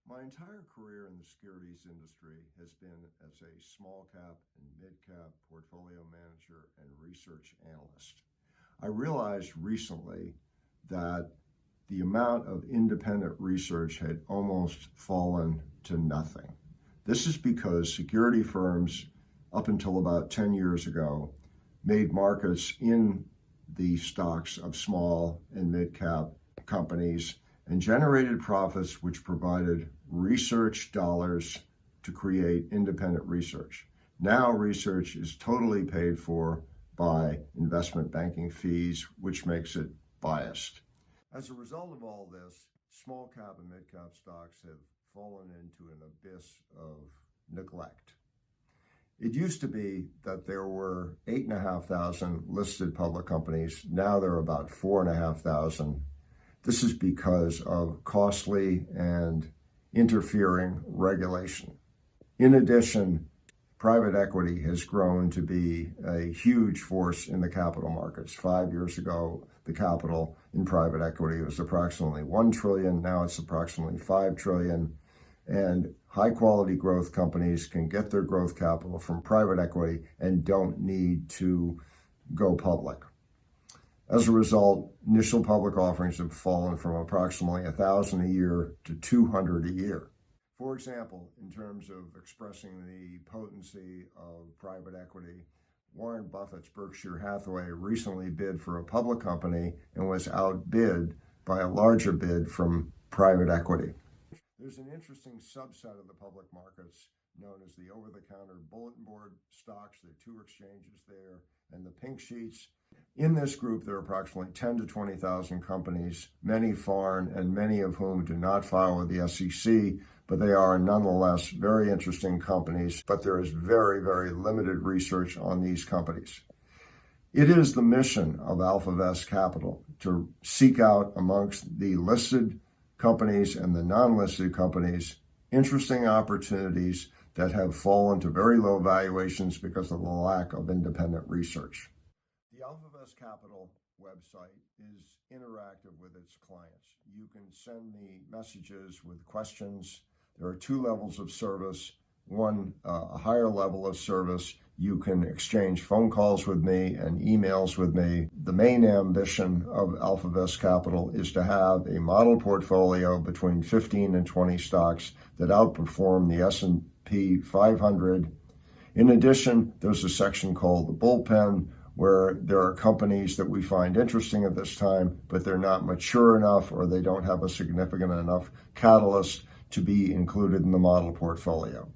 My entire career in the securities industry has been as a small cap and mid cap portfolio manager and research analyst. I realized recently that the amount of independent research had almost fallen to nothing. This is because security firms, up until about 10 years ago, made markets in the stocks of small and mid cap companies and generated profits which provided research dollars to create independent research. Now research is totally paid for by investment banking fees, which makes it biased. As a result of all this, small cap and mid cap stocks have fallen into an abyss of neglect. It used to be that there were 8,500 listed public companies. Now there are about 4,500. This is because of costly and interfering regulation. In addition, private equity has grown to be a huge force in the capital markets. 5 years ago, the capital in private equity was approximately $1 trillion. Now it's approximately $5 trillion. And high quality growth companies can get their growth capital from private equity and don't need to go public. As a result, initial public offerings have fallen from approximately 1,000 a year to 200 a year. For example, in terms of expressing the potency of private equity, Warren Buffett's Berkshire Hathaway recently bid for a public company and was outbid by a larger bid from private equity. There's an interesting subset of the public markets known as the over-the-counter bulletin board stocks. There are two exchanges there, and the pink sheets. In this group, there are approximately 10 to 20,000 companies, many foreign and many of whom do not file with the SEC, but they are nonetheless very interesting companies, but there is very, very limited research on these companies. It is the mission of AlphaVest Capital to seek out amongst the listed companies and the non-listed companies interesting opportunities that have fallen to very low valuations because of the lack of independent research. The AlphaVest Capital website is interactive with its clients. You can send me messages with questions. There are two levels of service. One, a higher level of service. You can exchange phone calls with me and emails with me. The main ambition of AlphaVest Capital is to have a model portfolio between 15 and 20 stocks that outperform the S&P 500. In addition, there's a section called the bullpen, where there are companies that we find interesting at this time, but they're not mature enough or they don't have a significant enough catalyst to be included in the model portfolio.